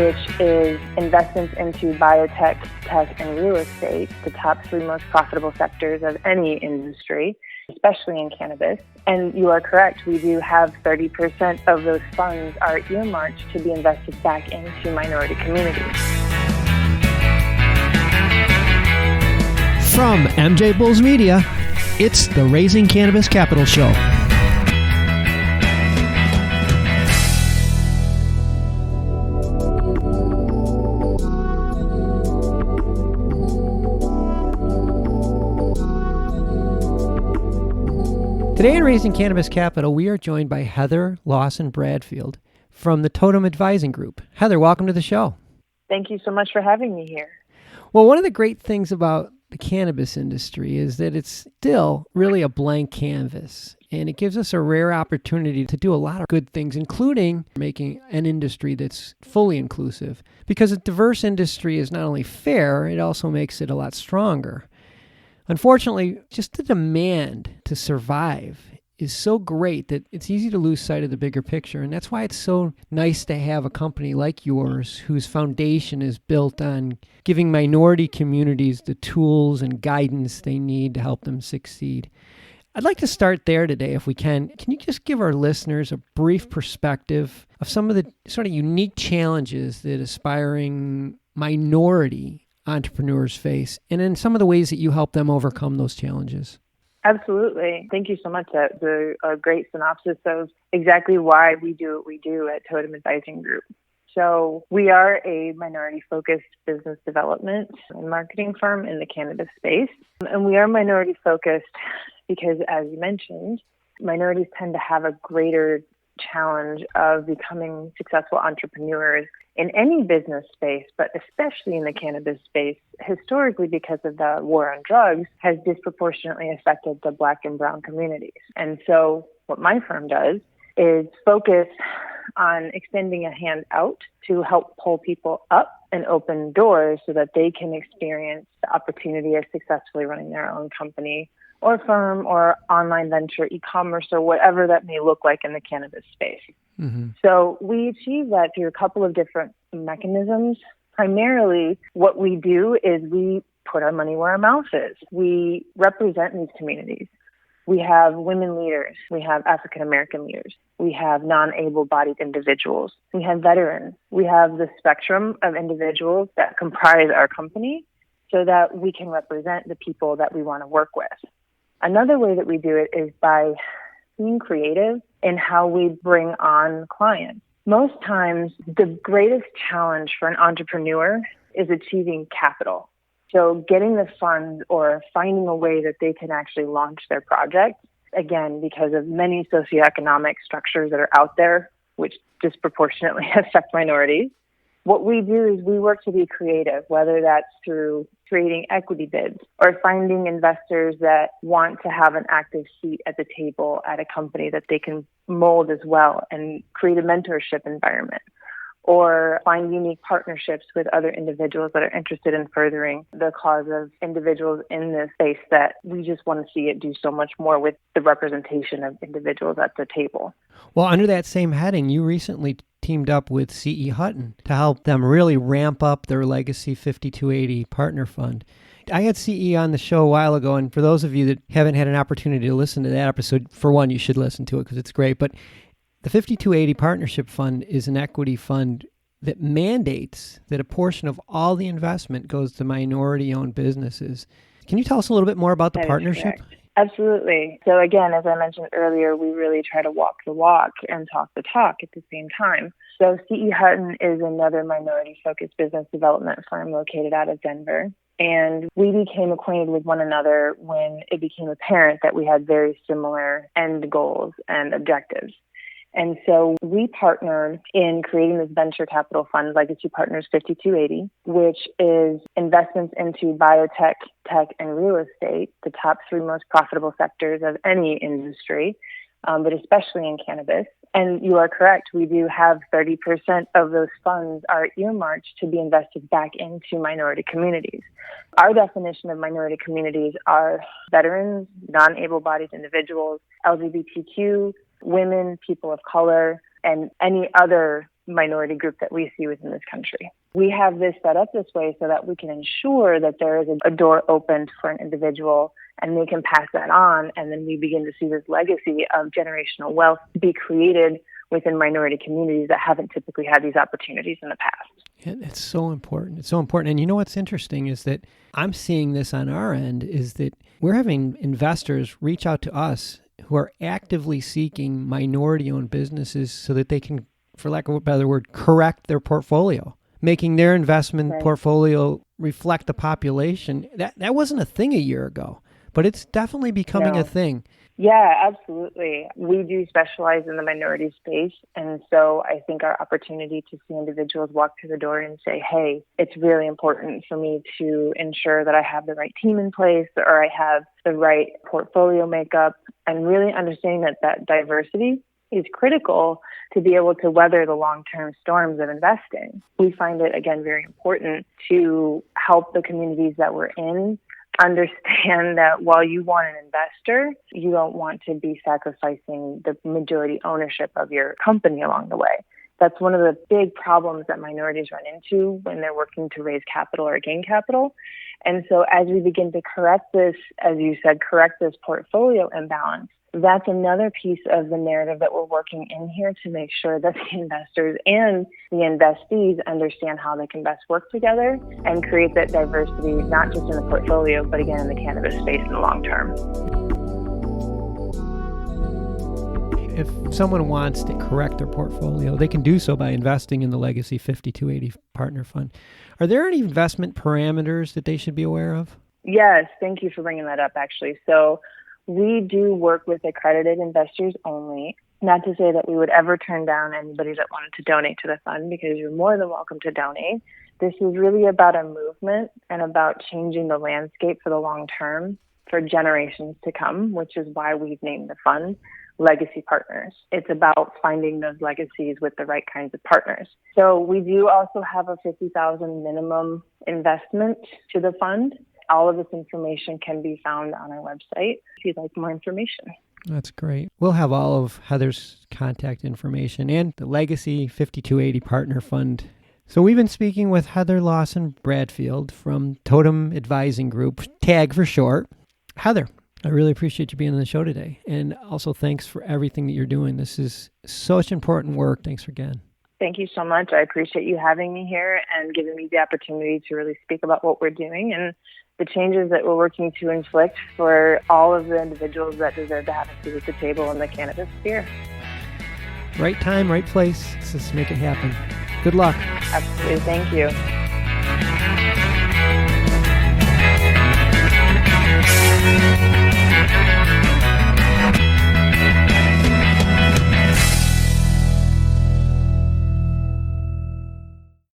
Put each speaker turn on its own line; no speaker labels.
which is investments into biotech, tech, and real estate, the top 3 most profitable sectors of any industry, especially in cannabis. And you are correct, we do have 30% of those funds are earmarked to be invested back into minority communities.
From MJBulls Media, it's the Raising Cannabis Capital Show. Today in Raising Cannabis Capital, we are joined by Heather Lawson-Bradfield from the Totum Advising Group. Heather, welcome to the show.
Thank you so much for having me here.
Well, one of the great things about the cannabis industry is that it's still really a blank canvas, and it gives us a rare opportunity to do a lot of good things, including making an industry that's fully inclusive. Because a diverse industry is not only fair, it also makes it a lot stronger. Unfortunately, just the demand to survive is so great that it's easy to lose sight of the bigger picture. And that's why it's so nice to have a company like yours whose foundation is built on giving minority communities the tools and guidance they need to help them succeed. I'd like to start there today if we can. Can you just give our listeners a brief perspective of some of the sort of unique challenges that aspiring minority entrepreneurs face, and in some of the ways that you help them overcome those challenges?
Absolutely. Thank you so much. That's a great synopsis of exactly why we do what we do at Totum Advising Group. So we are a minority-focused business development and marketing firm in the cannabis space. And we are minority-focused because, as you mentioned, minorities tend to have a greater challenge of becoming successful entrepreneurs in any business space, but especially in the cannabis space, historically because of the war on drugs, has disproportionately affected the Black and Brown communities. And so what my firm does is focus on extending a hand out to help pull people up and open doors so that they can experience the opportunity of successfully running their own company or firm or online venture, e-commerce, or whatever that may look like in the cannabis space. Mm-hmm. So we achieve that through a couple of different mechanisms. Primarily, what we do is we put our money where our mouth is. We represent these communities. We have women leaders. We have African American leaders. We have non-able-bodied individuals. We have veterans. We have the spectrum of individuals that comprise our company so that we can represent the people that we want to work with. Another way that we do it is by being creative in how we bring on clients. Most times, the greatest challenge for an entrepreneur is achieving capital. So getting the funds or finding a way that they can actually launch their project, again, because of many socioeconomic structures that are out there, which disproportionately affect minorities. What we do is we work to be creative, whether that's through creating equity bids or finding investors that want to have an active seat at the table at a company that they can mold as well and create a mentorship environment, or find unique partnerships with other individuals that are interested in furthering the cause of individuals in this space that we just want to see it do so much more with the representation of individuals at the table.
Well, under that same heading, you recently teamed up with CE Hutton to help them really ramp up their Legacy 5280 Partner Fund. I had CE on the show a while ago, and for those of you that haven't had an opportunity to listen to that episode, for one, you should listen to it because it's great. But the 5280 Partnership Fund is an equity fund that mandates that a portion of all the investment goes to minority-owned businesses. Can you tell us a little bit more about the partnership?
Correct. Absolutely. So again, as I mentioned earlier, we really try to walk the walk and talk the talk at the same time. So CE Hutton is another minority-focused business development firm located out of Denver. And we became acquainted with one another when it became apparent that we had very similar end goals and objectives. And so we partnered in creating this venture capital fund, Legacy Partners 5280, which is investments into biotech, tech, and real estate, the top 3 most profitable sectors of any industry, but especially in cannabis. And you are correct. We do have 30% of those funds are earmarked to be invested back into minority communities. Our definition of minority communities are veterans, non-able-bodied individuals, LGBTQ, women, people of color, and any other minority group that we see within this country. We have this set up this way so that we can ensure that there is a door opened for an individual and they can pass that on, and then we begin to see this legacy of generational wealth be created within minority communities that haven't typically had these opportunities in the past.
It's so important. It's so important. And you know what's interesting is that I'm seeing this on our end is that we're having investors reach out to us who are actively seeking minority-owned businesses so that they can, for lack of a better word, correct their portfolio, making their investment portfolio reflect the population. That wasn't a thing a year ago, but it's definitely becoming a thing.
Yeah, absolutely. We do specialize in the minority space. And so I think our opportunity to see individuals walk through the door and say, hey, it's really important for me to ensure that I have the right team in place or I have the right portfolio makeup, and really understanding that diversity is critical to be able to weather the long-term storms of investing. We find it, again, very important to help the communities that we're in understand that while you want an investor, you don't want to be sacrificing the majority ownership of your company along the way. That's one of the big problems that minorities run into when they're working to raise capital or gain capital. And so as we begin to correct this, as you said, correct this portfolio imbalance, that's another piece of the narrative that we're working in here to make sure that the investors and the investees understand how they can best work together and create that diversity, not just in the portfolio, but again, in the cannabis space in the long term.
If someone wants to correct their portfolio, they can do so by investing in the Legacy 5280 Partner Fund. Are there any investment parameters that they should be aware of?
Yes, thank you for bringing that up, actually. So we do work with accredited investors only. Not to say that we would ever turn down anybody that wanted to donate to the fund, because you're more than welcome to donate. This is really about a movement and about changing the landscape for the long term for generations to come, which is why we've named the fund Legacy Partners. It's about finding those legacies with the right kinds of partners. So we do also have a $50,000 minimum investment to the fund. All of this information can be found on our website if you'd like more information.
That's great. We'll have all of Heather's contact information and the Legacy 5280 Partner Fund. So we've been speaking with Heather Lawson-Bradfield from Totum Advising Group, TAG for short. Heather, I really appreciate you being on the show today. And also thanks for everything that you're doing. This is such important work. Thanks again.
Thank you so much. I appreciate you having me here and giving me the opportunity to really speak about what we're doing and the changes that we're working to inflict for all of the individuals that deserve to have a seat at the table in the cannabis sphere.
Right time, right place. Let's just make it happen. Good luck.
Absolutely. Thank you.